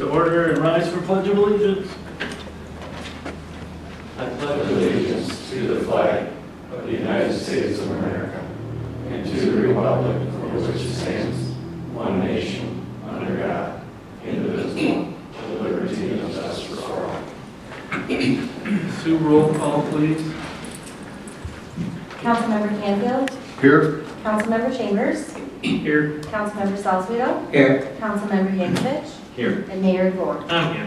To order and rise for Pledge of Allegiance. I pledge allegiance to the flag of the United States of America and to the republic for which it stands, one nation, under God, indivisible, with liberty and justice for all. Sue, roll call, please. Councilmember Canfield, Here. Councilmember Chambers, Here. Councilmember Salzweedl, Here. Councilmember Yankovic, Here. and Mayor Gore. I'm here.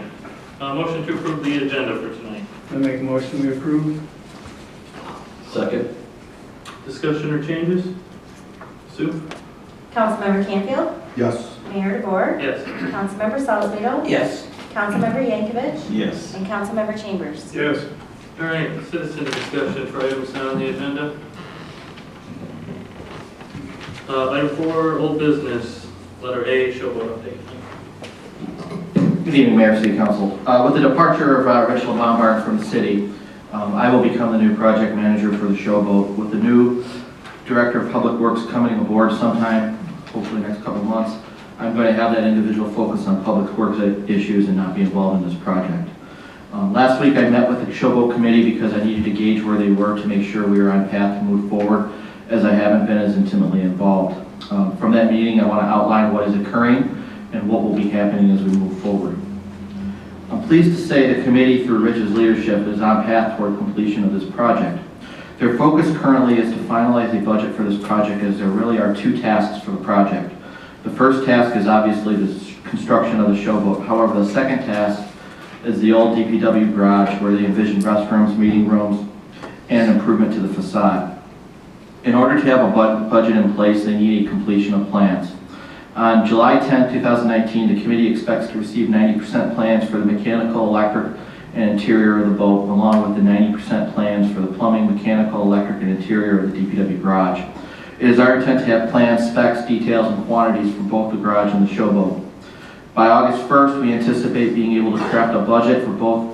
Motion to approve the agenda for tonight. I make a motion we approve. Second. Discussion or changes? Sue? Councilmember Canfield, Yes. Mayor DeBoer, Yes. Councilmember Salzweedl, Yes. Councilmember Yankovic, Yes. and Councilmember Chambers. Yes. All right, citizen discussion for items not on the agenda. Item 4, old business, letter A, showboat update. Good evening, Mayor, City Council. With the departure of Rich Lombard from the city, I will become the new project manager for the showboat. With the new director of public works coming aboard sometime, hopefully next couple of months, I'm going to have that individual focus on public works issues and not be involved in this project. Last week I met with the showboat committee because I needed to gauge where they were to make sure we were on path to move forward, as I haven't been as intimately involved. From that meeting, I want to outline what is occurring and what will be happening as we move forward. I'm pleased to say the committee, through Rich's leadership, is on path toward completion of this project. Their focus currently is to finalize a budget for this project, as there really are two tasks for the project. The first task is obviously the construction of the showboat. However, the second task is the old DPW garage, where they envision restrooms, meeting rooms, and improvement to the facade. In order to have a budget in place, they need a completion of plans. On July 10, 2019, the committee expects to receive 90% plans for the mechanical, electric, and interior of the boat, along with the 90% plans for the plumbing, mechanical, electric, and interior of the DPW garage. It is our intent to have plans, specs, details, and quantities for both the garage and the showboat. By August 1st, we anticipate being able to craft a budget for both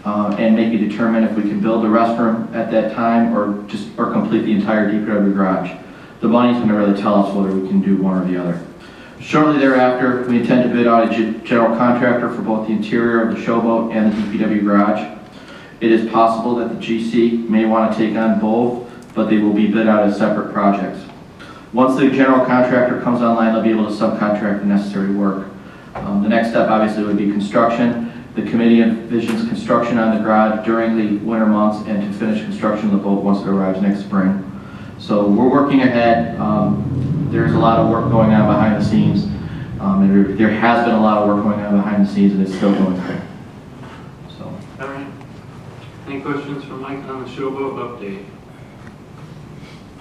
and maybe determine if we can build a restroom at that time or complete the entire DPW garage. The money's going to really tell us whether we can do one or the other. Shortly thereafter, we intend to bid out a general contractor for both the interior of the showboat and the DPW garage. It is possible that the GC may want to take on both, but they will be bid out as separate projects. Once the general contractor comes online, they'll be able to subcontract the necessary work. The next step obviously would be construction. The committee envisions construction on the garage during the winter months and to finish construction of the boat once it arrives next spring. So we're working ahead. There's a lot of work going on behind the scenes. And there has been a lot of work going on behind the scenes, and it's still going on. So. All right. Any questions for Mike on the showboat update?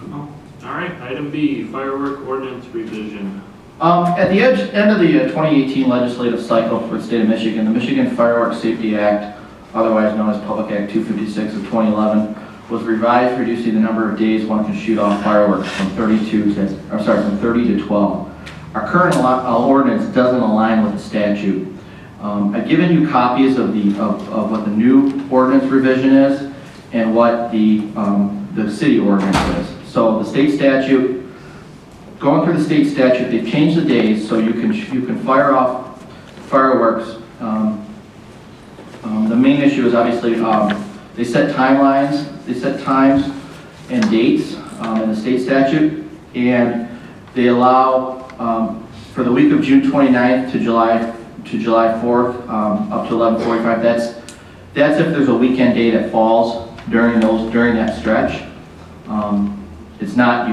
No? All right, item B, firework ordinance revision. At the end of the 2018 legislative cycle for the state of Michigan, the Michigan Fireworks Safety Act, otherwise known as Public Act 256 of 2011, was revised, reducing the number of days one can shoot off fireworks from 30 to 12. Our current ordinance doesn't align with the statute. I've given you copies of what the new ordinance revision is and what the city ordinance is. So the state statute, going through the state statute, they've changed the days so you can fire off fireworks. The main issue is obviously they set timelines, they set times and dates in the state statute, and they allow for the week of June 29th to July 4th up to 11:45. That's if there's a weekend day that falls during that stretch. It's not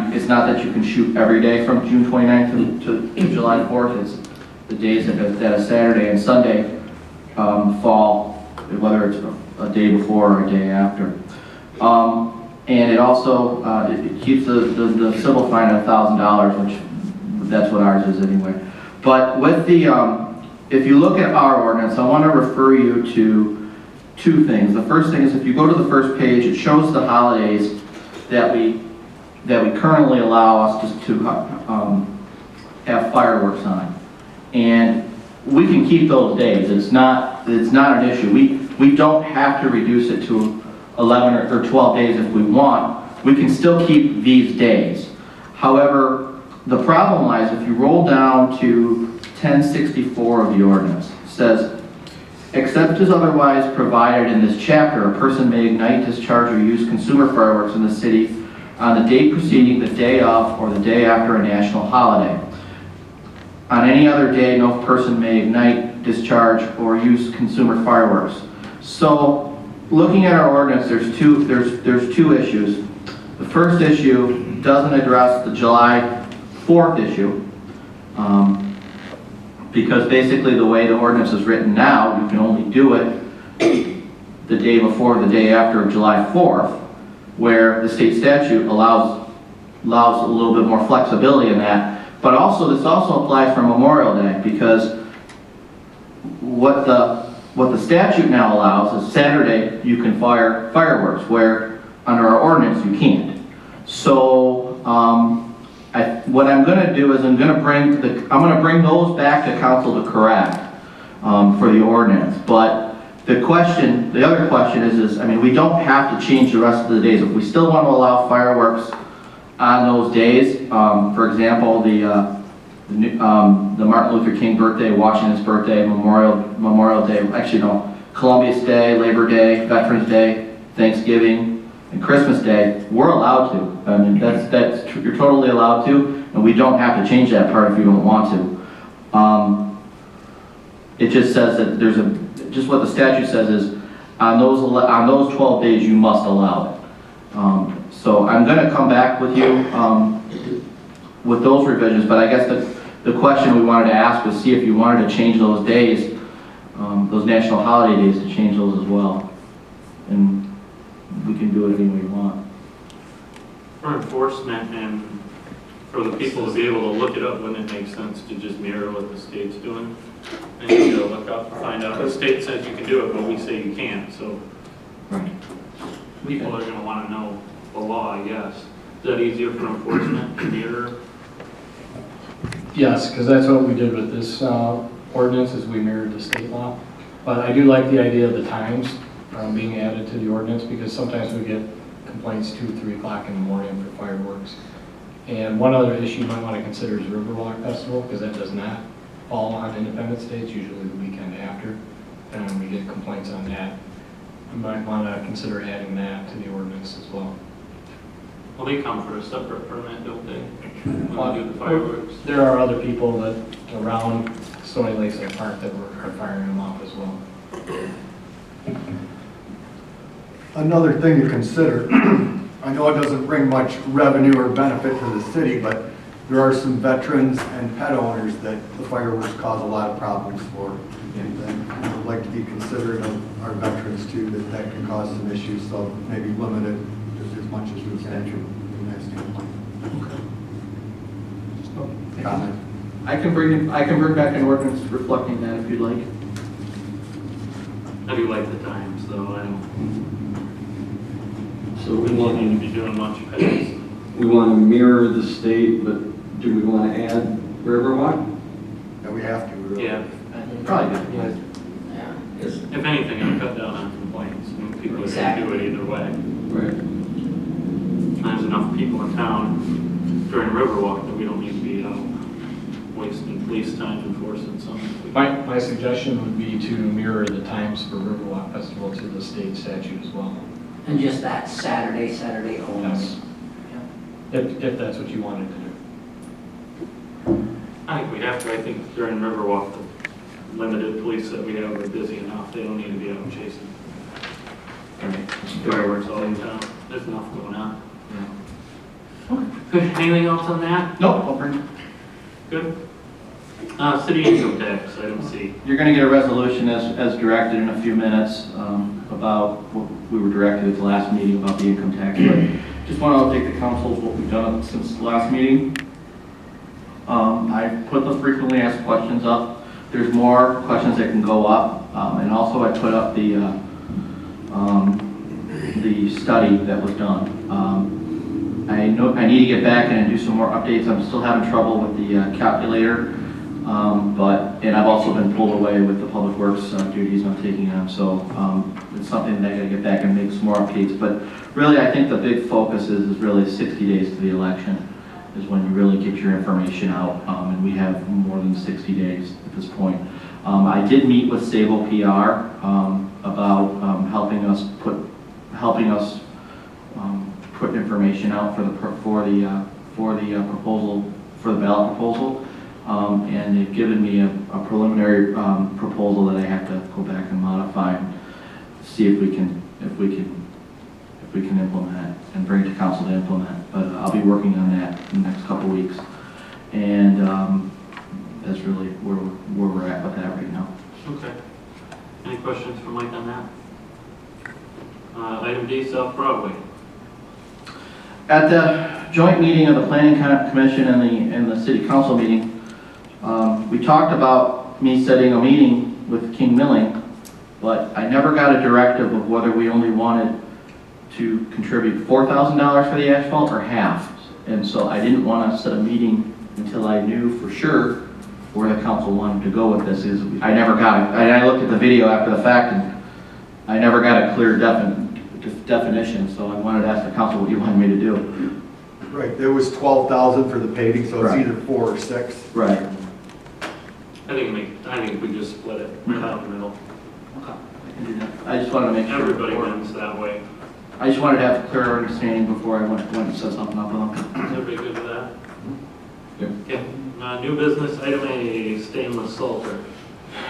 that you can shoot every day from June 29th to July 4th. It's the days that a Saturday and Sunday fall, whether it's a day before or a day after. And it also it keeps the civil fine at $1,000, which that's what ours is anyway. But with the if you look at our ordinance, I want to refer you to two things. The first thing is, if you go to the first page, it shows the holidays that we currently allow us to have fireworks on, and we can keep those days. It's not an issue. We don't have to reduce it to 11 or 12 days if we want. We can still keep these days. However, the problem lies if you roll down to 1064 of the ordinance. It says, except as otherwise provided in this chapter, a person may ignite, discharge, or use consumer fireworks in the city on the date preceding, the day of, or the day after a national holiday. On any other day, no person may ignite, discharge, or use consumer fireworks. So, looking at our ordinance, there's two issues. The first issue doesn't address the July 4th issue, because basically the way the ordinance is written now, you can only do it the day before, the day after July 4th, where the state statute allows a little bit more flexibility in that. But also, this also applies for Memorial Day, because what the statute now allows is Saturday you can fire fireworks, where under our ordinance you can't. So what I'm going to do is I'm going to bring those back to council to correct for the ordinance. But the other question is I mean, we don't have to change the rest of the days. If we still want to allow fireworks on those days, for example, the Martin Luther King birthday, Washington's birthday, Memorial Day, actually no, Columbus Day, Labor Day, Veterans Day, Thanksgiving, and Christmas Day, we're allowed to. I mean, you're totally allowed to, and we don't have to change that part if you don't want to. It just says that just what the statute says is on those 12 days you must allow it. So I'm going to come back with you with those revisions, but I guess the question we wanted to ask was see if you wanted to change those days, those national holiday days, to change those as well. And we can do it any way you want. For enforcement and for the people to be able to look it up, wouldn't it make sense to just mirror what the state's doing? And you gotta look up and find out. The state says you can do it, but we say you can't, so Right. people are gonna wanna know the law, I guess. Is that easier for enforcement to mirror? Yes, because that's what we did with this ordinance, is we mirrored the state law. But I do like the idea of the times being added to the ordinance, because sometimes we get complaints 2, 3 o'clock in the morning for fireworks. And one other issue you might want to consider is Riverwalk Festival, because that does not fall on Independence Day. It's usually the weekend after, and we get complaints on that. You might want to consider adding that to the ordinance as well. Well, they come for a separate permit, don't they? When they do the fireworks. There are other people that around Stony Lakeside Park that are firing them off as well. Another thing to consider, I know it doesn't bring much revenue or benefit to the city, but there are some veterans and pet owners that the fireworks cause a lot of problems for. And I would like to be considerate of our veterans too, that can cause some issues, so maybe limit it just as much as we can from that standpoint. Just a comment. I can bring back an ordinance reflecting that if you'd like. I do like the times, though. I don't So we need to want be doing much past. to mirror the state, but do we want to add Riverwalk? That we have to. Really. Yeah. Probably good. Yeah, it's- If anything, it'll cut down on complaints. I mean, people are gonna Exactly. do it either way. Right. There's enough people in town during Riverwalk that we don't need to be out wasting police time enforcing something. My suggestion would be to mirror the times for Riverwalk Festival to the state statute as well. and just that Saturday only. Yes. If that's what you wanted to do. I think we have to. I think during Riverwalk, the limited police that we have are busy enough. They don't need to be out chasing fireworks all the time. There's enough going on. Good. Anything else on that? Nope, I'll bring. Good. City income tax, item C. You're going to get a resolution as directed in a few minutes about what we were directed at the last meeting about the income tax. But just want to update the council what we've done since the last meeting. I put the frequently asked questions up. There's more questions that can go up, and also I put up the study that was done. I need to get back and do some more updates. I'm still having trouble with the calculator. And I've also been pulled away with the public works duties I'm taking on, so it's something that I got to get back and make some more updates. But really, I think the big focus is really 60 days to the election, is when you really get your information out, and we have more than 60 days at this point. I did meet with Sable PR about helping us put information out for the proposal, for the ballot proposal, and they've given me a preliminary proposal that I have to go back and modify and see if we can implement and bring it to council to implement. But I'll be working on that in the next couple weeks, and that's really where we're at with that right now. Okay. Any questions for Mike on that? Item D, South Broadway. At the joint meeting of the Planning Commission and the City Council meeting, we talked about me setting a meeting with King Milling, but I never got a directive of whether we only wanted to contribute $4,000 for the asphalt or half. And so I didn't want to set a meeting until I knew for sure where the council wanted to go with this. I never got it. I looked at the video after the fact and I never got a clear definition, so I wanted to ask the council what you wanted me to do. Right, there was 12,000 for the paving, so it's Right. either 4 or 6. Right. I think we just split it right out the middle. I just wanted to make sure. Everybody wins that way. I just wanted to have a clear understanding before I went and set something up with them. Is everybody good with that? Yep. Okay. New business, item A, stainless salter.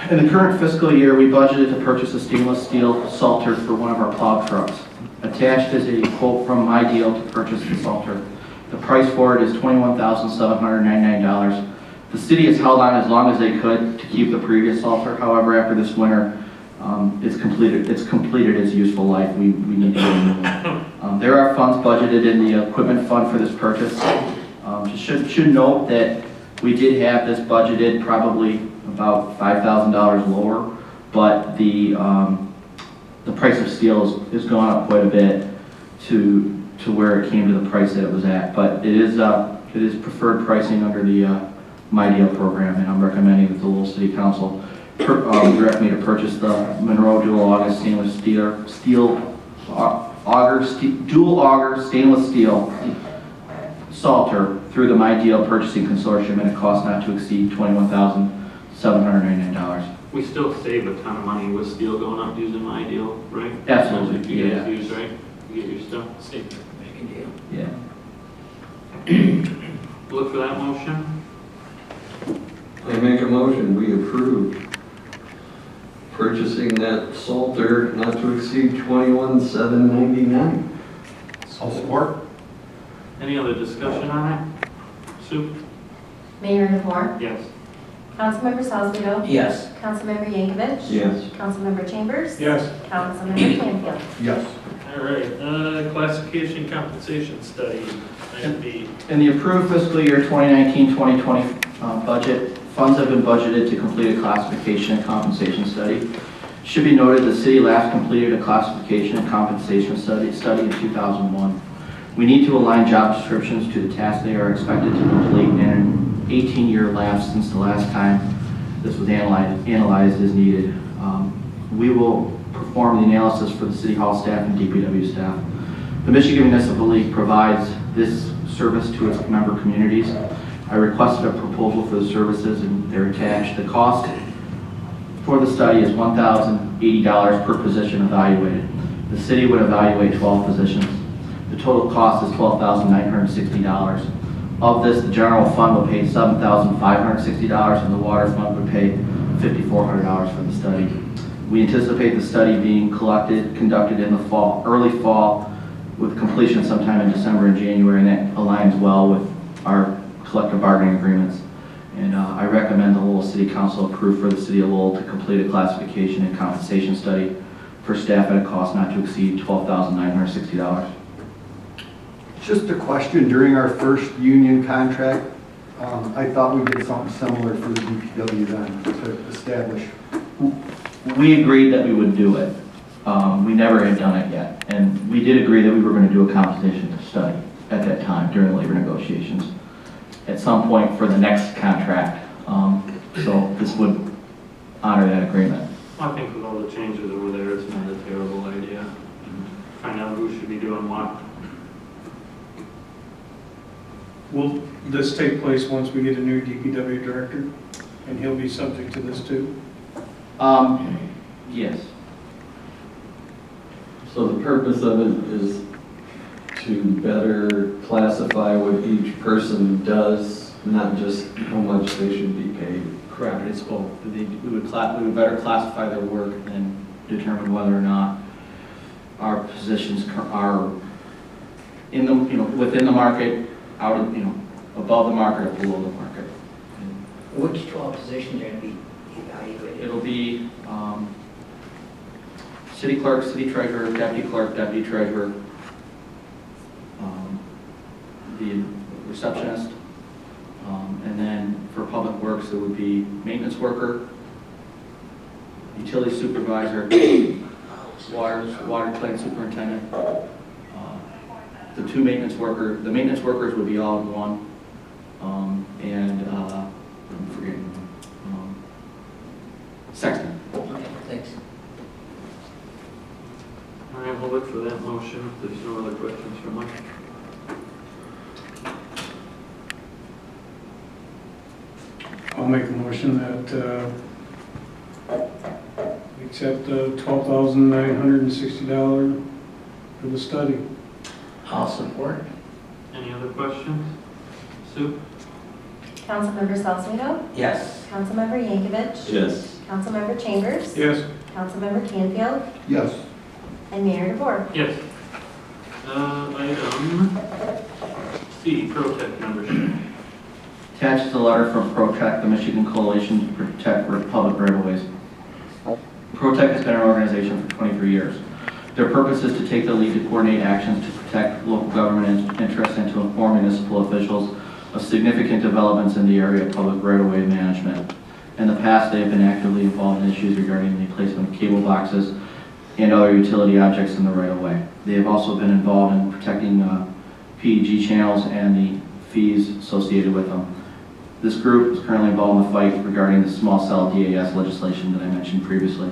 In the current fiscal year, we budgeted to purchase a stainless steel salter for one of our plow trucks. Attached is a quote from My Deal to purchase the salter. The price for it is $21,799. The city has held on as long as they could to keep the previous salter. However, after this winter, it's completed its useful life. We need to get a new one. There are funds budgeted in the equipment fund for this purchase. Should note that we did have this budgeted probably about $5,000 lower, but the price of steel has gone up quite a bit to where it came to the price that it was at. But it is preferred pricing under the My Deal program, and I'm recommending that the Lowell City Council direct me to purchase the Monroe dual auger stainless dual auger stainless steel salter through the My Deal purchasing consortium at a cost not to exceed $21,799. We still save a ton of money with steel going up using My Deal, right? Absolutely, That's what you guys yeah. use, right? You get your stuff, save. Make a deal. Yeah. Look for that motion. I make a motion, we approve purchasing that salter not to exceed $21,799. I'll support. Any other discussion on it? Sue? Mayor DeVore, Yes. Councilmember Salzweedl, Yes. Councilmember Yankovic, Yes. Councilmember Chambers, Yes. Councilmember Canfield. Yes. All right, classification compensation study, item B. In the approved fiscal year 2019-2020 budget, funds have been budgeted to complete a classification and compensation study. Should be noted the city last completed a classification and compensation study in 2001. We need to align job descriptions to the tasks they are expected to complete in an 18-year lapse since the last time this was analyzed as needed. We will perform the analysis for the City Hall staff and DPW staff. The Michigan Municipal League provides this service to its member communities. I requested a proposal for the services and they're attached. The cost for the study is $1,080 per position evaluated. The city would evaluate 12 positions. The total cost is $12,960. Of this, the general fund will pay $7,560 and the water fund would pay $5,400 for the study. We anticipate the study being conducted in the fall, early fall, with completion sometime in December and January, and that aligns well with our collective bargaining agreements. And I recommend the Lowell City Council approve for the City of Lowell to complete a classification and compensation study for staff at a cost not to exceed $12,960. Just a question, during our first union contract, I thought we did something similar for the DPW then to establish. We agreed that we would do it. We never had done it yet. And we did agree that we were going to do a compensation study at that time during the labor negotiations at some point for the next contract. So this would honor that agreement. I think with all the changes over there, it's not a terrible idea. Find out who should be doing what. We'll this take place once we get a new DPW director? And he'll be subject to this too? Yes. So the purpose of it is to better classify what each person does, not just how much they should be paid. Correct, it's both. We would better classify their work and determine whether or not our positions are in the, within the market, out of, above the market or below the market. Which 12 positions are going to be evaluated? It'll be city clerk, city treasurer, deputy clerk, deputy treasurer, the receptionist, and then for public works, it would be maintenance worker, utility supervisor, water plant superintendent. The maintenance workers would be all in one, and I'm forgetting, sexton. Okay, thanks. All right, we'll look for that motion if there's no other questions from Mike. I'll make a motion that we accept $12,960 for the study. I'll support. Any other questions? Sue? Councilmember Salzweedl? Yes. Councilmember Yankovic? Yes. Councilmember Chambers? Yes. Councilmember Canfield? Yes. And Mayor DeVore? Yes. Item C, ProTech membership. Attached is a letter from ProTech, the Michigan Coalition to Protect Public Right-of-Ways. ProTech has been an organization for 23 years. Their purpose is to take the lead to coordinate actions to protect local government interests and to inform municipal officials of significant developments in the area of public right-of-way management. In the past, they have been actively involved in issues regarding the placement of cable boxes and other utility objects in the right-of-way. They have also been involved in protecting PEG channels and the fees associated with them. This group is currently involved in the fight regarding the small cell DAS legislation that I mentioned previously.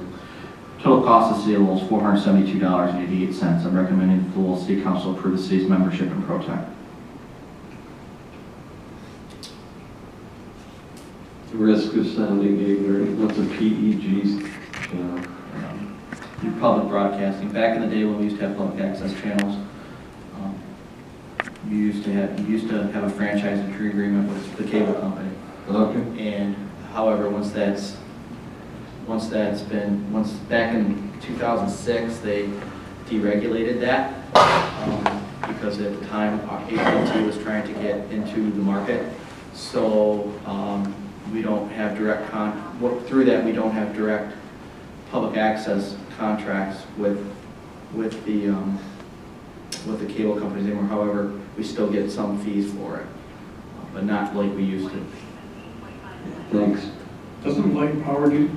Total cost of the city of Lowell is $472.88. I'm recommending the Lowell City Council approve the city's membership in ProTech. Risk of sounding ignorant. What's a PEG? Public broadcasting. Back in the day when we used to have public access channels, you used to have a franchise agreement with the cable company. Okay. And however, once back in 2006, they deregulated that because at the time AT&T was trying to get into the market. So we don't have through that we don't have direct public access contracts with the cable companies anymore. However, we still get some fees for it, but not like we used to. Thanks. Doesn't Light Power do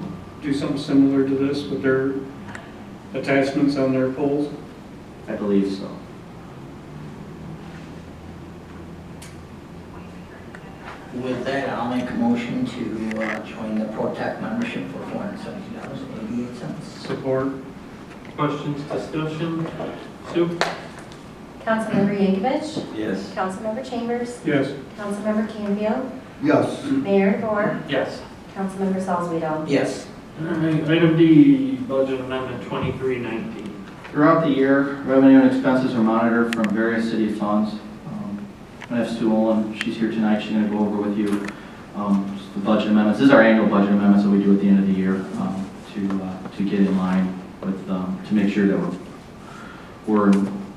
something similar to this with their attachments on their poles? I believe so. With that, I'll make a motion to join the ProTech membership for $470.88. Support. Questions, discussion? Sue? Councilmember Yankovic? Yes. Councilmember Chambers? Yes. Councilmember Canfield? Yes. Mayor DeVore? Yes. Councilmember Salzweedl? Yes. All right, item D, budget amendment 2319. Throughout the year, revenue and expenses are monitored from various city funds. I have Sue Olin, she's here tonight, she's going to go over with you the budget amendments. This is our annual budget amendments that we do at the end of the year to get in line with, to make sure that we're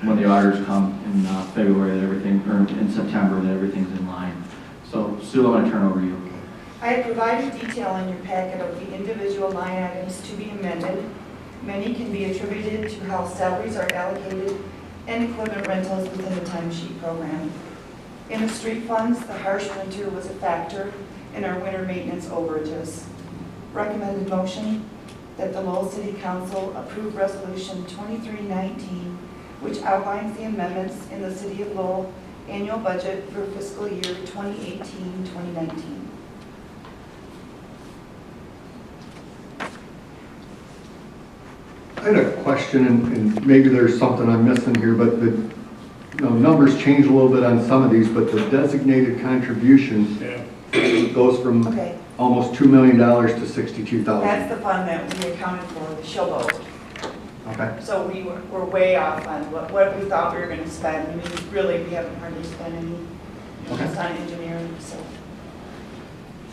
when the auditors come in February, that everything, or in September, that everything's in line. So Sue, I'm going to turn over to you. I have provided detail in your packet of the individual line items to be amended. Many can be attributed to how salaries are allocated and equipment rentals within the timesheet program. In the street funds, the harsh winter was a factor in our winter maintenance overages. Recommended motion that the Lowell City Council approve Resolution 2319, which outlines the amendments in the City of Lowell annual budget for fiscal year 2018-2019. I had a question, and maybe there's something I'm missing here, but numbers change a little bit on some of these, but the designated contribution Yeah. goes from Okay, almost $2 million to 62,000. that's the fund that we accounted for, the showboat. Okay. So we're way off on what we thought we were gonna spend. I mean, really, we haven't hardly spent any, Okay. just on engineering, so.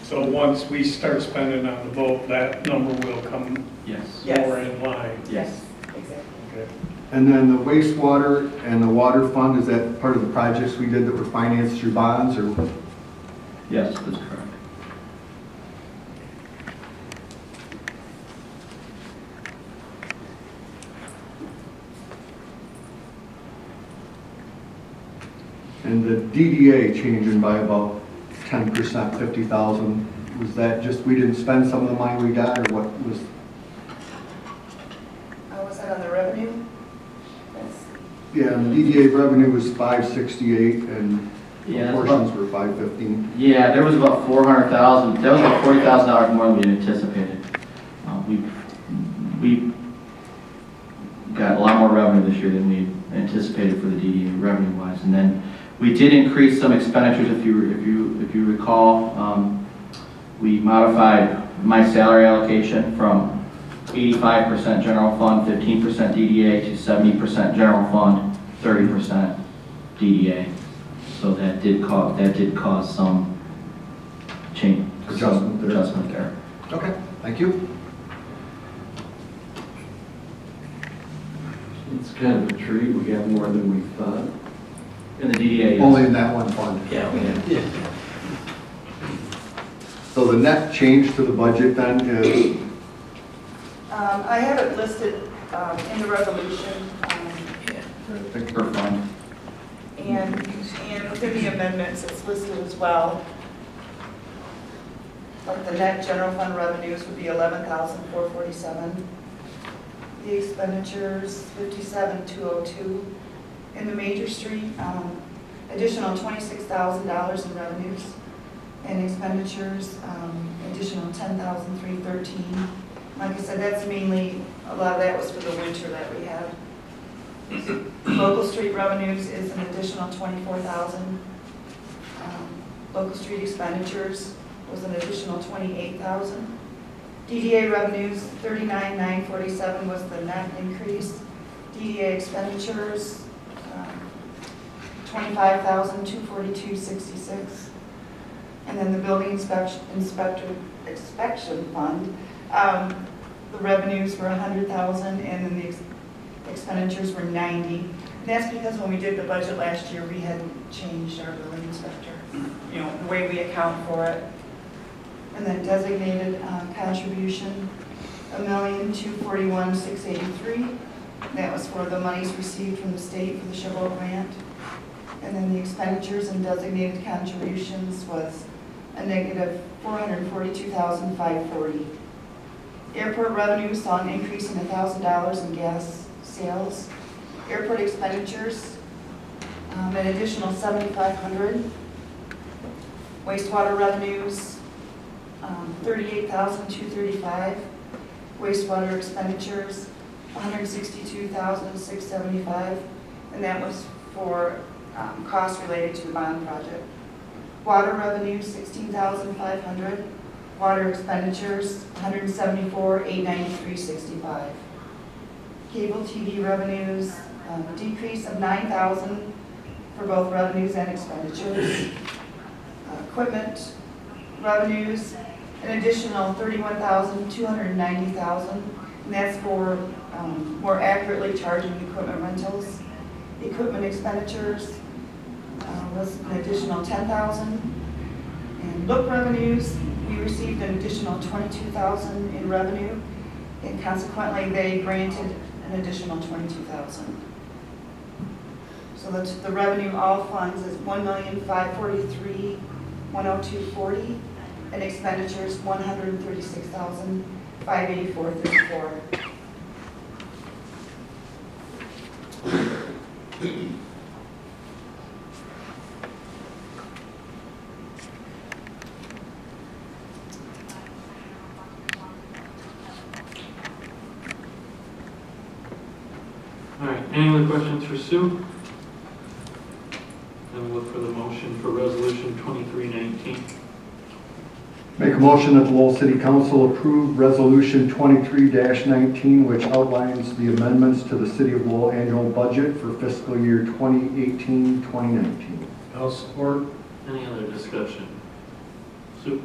So once we start spending on the boat, that number will come Yes. Yes. more in line. Yes. Exactly. Okay. And then the wastewater and the water fund, is that part of the projects we did that were financed through bonds, or? Yes, that's correct. And the DDA changing by about 10%, 50,000, was that just, we didn't spend some of the money we got, or what was? Was that on the revenue? That's, Yeah, and the DDA revenue was 568, and Yeah, that's portions were 515. Yeah, there was about 400,000, that was about $40,000 more than we anticipated. We got a lot more revenue this year than we anticipated for the DDA revenue wise. And then we did increase some expenditures, if you recall. We modified my salary allocation from 85% general fund, 15% DDA to 70% general fund, 30% DDA. So that did cause some change. Adjustment there. Okay, thank you. It's kind of a treat. We got more than we thought. In the DDA, yes. Only in that one fund. Yeah. So the net change to the budget then is, I have it listed in the resolution, Per fund. and within the amendments, it's listed as well. Like the net general fund revenues would be 11,447. The expenditures, 57,202. In the major street, additional $26,000 in revenues. And expenditures, additional $10,313. Like I said, that's mainly, a lot of that was for the winter that we had. Local street revenues is an additional $24,000. Local street expenditures was an additional $28,000. DDA revenues, $39,947 was the net increase. DDA expenditures, $25,242.66. And then the building inspection fund, the revenues were $100,000 and then the expenditures were $90,000. And that's because when we did the budget last year, we hadn't changed our building inspector, the way we account for it. And then designated contribution, $1,241,683. That was for the monies received from the state for the Chevrolet grant. And then the expenditures and designated contributions was a negative $442,540. Airport revenue saw an increase in $1,000 in gas sales. Airport expenditures, an additional $7,500. Wastewater revenues, $38,235. Wastewater expenditures, $162,675, and that was for costs related to the bond project. Water revenue, $16,500. Water expenditures, $174,893.65. Cable TV revenues, decrease of $9,000 for both revenues and expenditures. Equipment revenues, an additional $31,290,000, and that's for more accurately charging equipment rentals. Equipment expenditures was an additional $10,000. And book revenues, we received an additional $22,000 in revenue, and consequently they granted an additional $22,000. So the revenue, all funds, is $1,543,102.40, and expenditures $136,584.34. All right, any other questions for Sue? Then look for the motion for resolution 2319. Make a motion that the Lowell City Council approve Resolution 23-19, which outlines the amendments to the City of Lowell annual budget for fiscal year 2018-2019. I'll support. Any other discussion? Sue?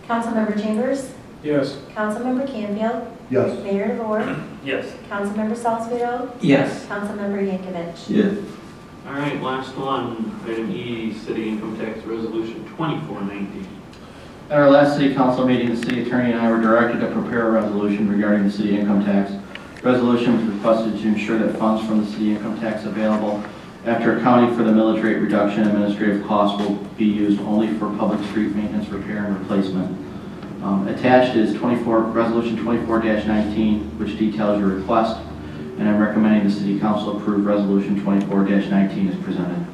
Councilmember Chambers, Yes. Councilmember Canfield, Yes. Mayor DeVore, Yes. Councilmember Salzweedl, Yes. Councilmember Yankovic. Yes. All right, last one, item E, city income tax resolution 2419. At our last city council meeting, the city attorney and I were directed to prepare a resolution regarding the city income tax. Resolution was requested to ensure that funds from the city income tax available after accounting for the millage rate reduction, administrative costs will be used only for public street maintenance, repair, and replacement. Attached is Resolution 24-19, which details your request, and I'm recommending the city council approve Resolution 24-19 as presented.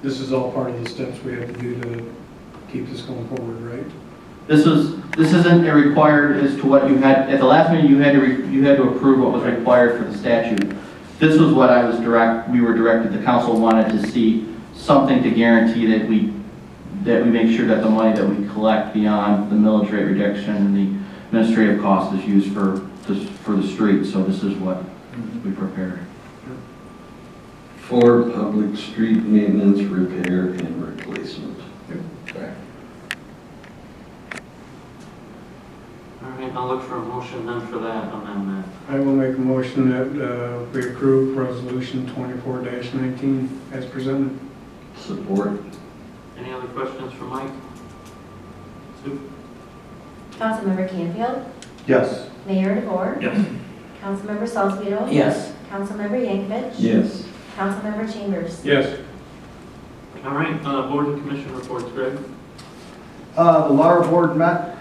This is all part of the steps we have to do to keep this going forward, right? This isn't a required as to what you had, at the last meeting, you had to approve what was required for the statute. This was what we were directed, the council wanted to see something to guarantee that we make sure that the money that we collect beyond the millage rate reduction and the administrative cost is used for the street, so this is what we prepared. For public street maintenance, repair, and replacement. All right, I'll look for a motion then for that amendment. I will make a motion that we approve Resolution 24-19 as presented. Support. Any other questions for Mike? Sue? Councilmember Canfield, Yes. Mayor DeVore, Yes. Councilmember Salzweedl, Yes. Councilmember Yankovic, Yes. Councilmember Chambers. Yes. All right, board and commission reports, Greg? The Lowell board met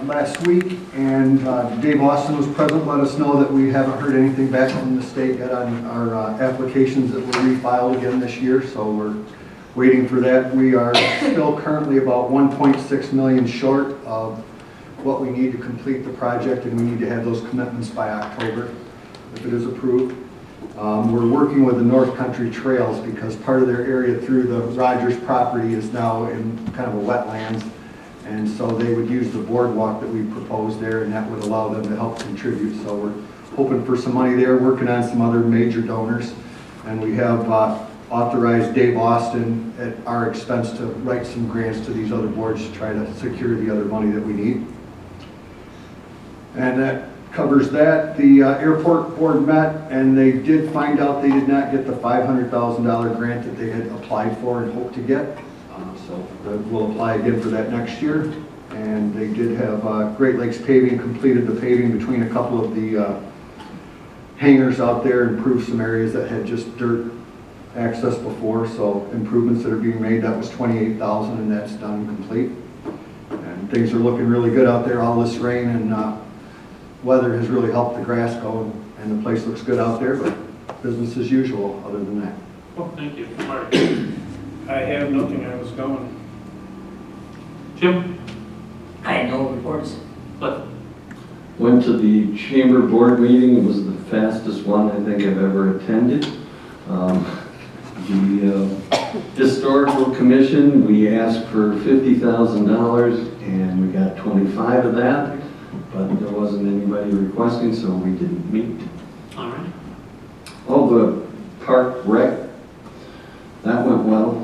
last week, and Dave Austin was present, let us know that we haven't heard anything back from the state yet on our applications that were refiled again this year, so we're waiting for that. We are still currently about 1.6 million short of what we need to complete the project, and we need to have those commitments by October if it is approved. We're working with the North Country Trails because part of their area through the Rogers property is now in kind of a wetlands. And so they would use the boardwalk that we proposed there, and that would allow them to help contribute. So we're hoping for some money there, working on some other major donors. And we have authorized Dave Austin at our expense to write some grants to these other boards to try to secure the other money that we need. And that covers that. The airport board met, and they did find out they did not get the $500,000 grant that they had applied for and hoped to get. So we'll apply again for that next year. And they did have Great Lakes Paving completed the paving between a couple of the hangars out there, improved some areas that had just dirt access before. So improvements that are being made, that was $28,000, and that's done and complete. And things are looking really good out there. All this rain and weather has really helped the grass go, and the place looks good out there, but business as usual other than that. Oh, thank you. Mark? I have nothing, I was going. Jim? I had no reports. Cliff? Went to the chamber board meeting. It was the fastest one I think I've ever attended. The historical commission, we asked for $50,000 and we got 25 of that, but there wasn't anybody requesting, so we didn't meet. All right. Oh, the park rec, that went well.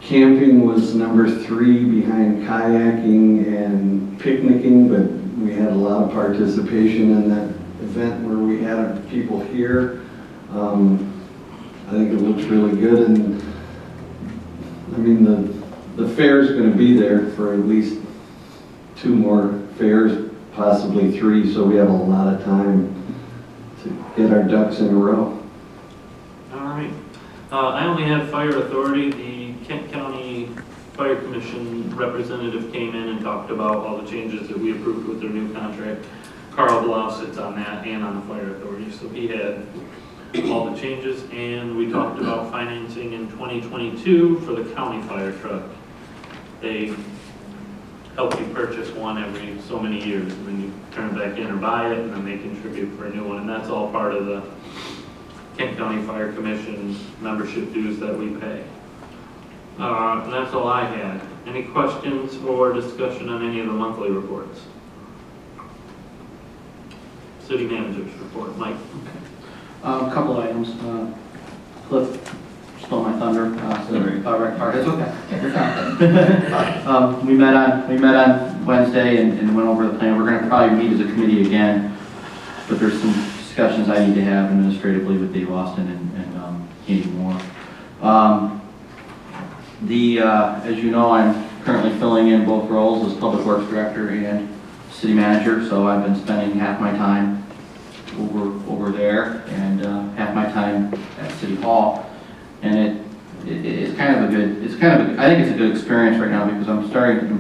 Camping was number 3 behind kayaking and picnicking, but we had a lot of participation in that event where we had people here. I think it looks really good, and I mean the fair's going to be there for at least 2 more fairs, possibly 3, so we have a lot of time to get our ducks in a row. All right. I only had fire authority. The Kent County Fire Commission representative came in and talked about all the changes that we approved with their new contract. Carl Blau sits on that and on the fire authority, so he had all the changes, and we talked about financing in 2022 for the county fire truck. They help you purchase one every so many years, and then you turn it back in or buy it, and then they contribute for a new one, and that's all part of the Kent County Fire Commission membership dues that we pay. And that's all I had. Any questions or discussion on any of the monthly reports? City Manager's report, Mike. A couple items. Cliff stole my thunder. It's okay. You're fine. We met on Wednesday and went over the plan. We're going to probably meet as a committee again, but there's some discussions I need to have administratively with Dave Austin and Katie Moore. As you know, I'm currently filling in both roles as Public Works Director and City Manager, so I've been spending half my time over there and half my time at City Hall, and it's kind of a good, I think it's a good experience right now because I'm starting to,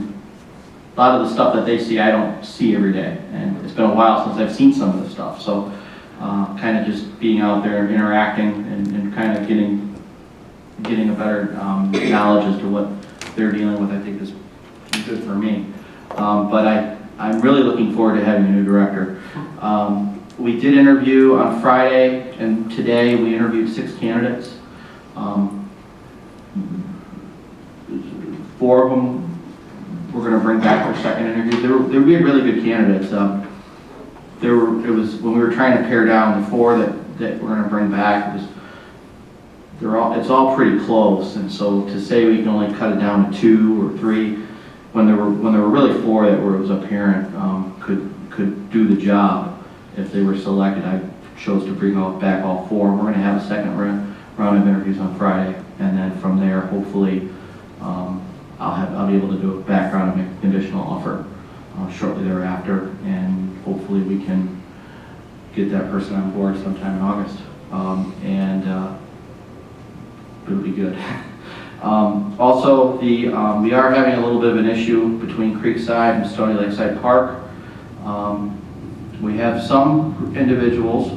a lot of the stuff that they see I don't see every day, and it's been a while since I've seen some of the stuff, so kind of just being out there and interacting and kind of getting a better knowledge as to what they're dealing with, I think is good for me. But I'm really looking forward to having a new director. We did interview on Friday, and today we interviewed 6 candidates. 4 of them we're going to bring back for second interviews. They were really good candidates. It was when we were trying to pare down the 4 that we're going to bring back. It's all pretty close, and so to say we can only cut it down to 2 or 3 when there were really 4 that it was apparent could do the job if they were selected. I chose to bring back all 4. We're going to have a second round of interviews on Friday, and then from there, hopefully, I'll be able to do a background and make a conditional offer shortly thereafter, and hopefully we can get that person on board sometime in August, and it'll be good. Also, we are having a little bit of an issue between Creekside and Stony Lakeside Park. We have some individuals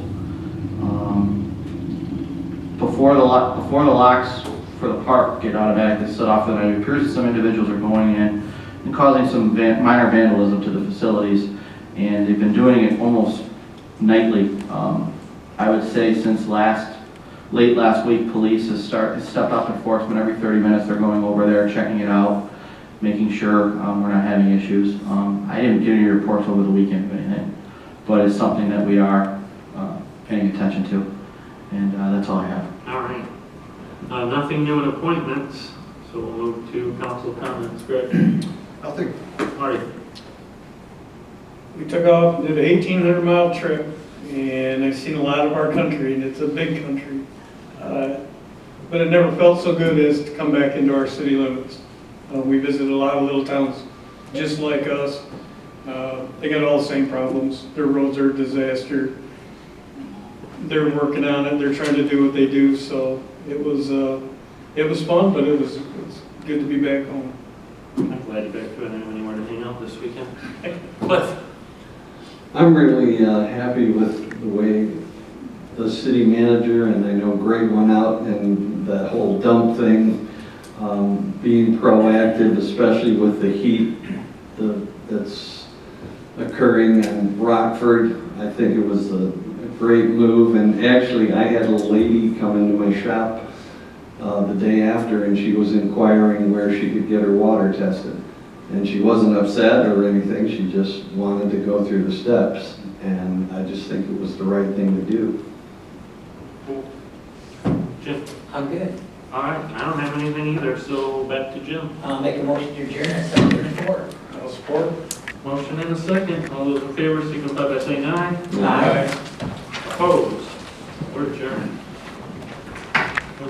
before the locks for the park get automatically set off, and it appears that some individuals are going in and causing some minor vandalism to the facilities, and they've been doing it almost nightly. I would say since late last week, police has stepped up enforcement. Every 30 minutes they're going over there, checking it out, making sure we're not having issues. I didn't get any reports over the weekend of anything, but it's something that we are paying attention to, and that's all I have. All right. Nothing new in appointments, so we'll move to council comments. Greg? Nothing. Marty? We took off and did a 1,800-mile trip, and I've seen a lot of our country, and it's a big country. But it never felt so good as to come back into our city limits. We visited a lot of little towns just like us. They got all the same problems. Their roads are a disaster. They're working on it. They're trying to do what they do. So it was fun, but it was good to be back home. I'm glad you're back to it. Anywhere to hang out this weekend? Cliff? I'm really happy with the way the city manager, and I know Greg went out and that whole dump thing, being proactive, especially with the heat that's occurring in Rockford. I think it was a great move, and actually I had a lady come into my shop the day after, and she was inquiring where she could get her water tested. And she wasn't upset or anything, she just wanted to go through the steps, and I just think it was the right thing to do. Jim? I'm good. All right, I don't have anything either, so back to Jim. I'll make a motion to adjourn at 7:34. I'll support. Motion and a second. All those in favor signify by saying aye. Aye. Opposed? We're adjourned.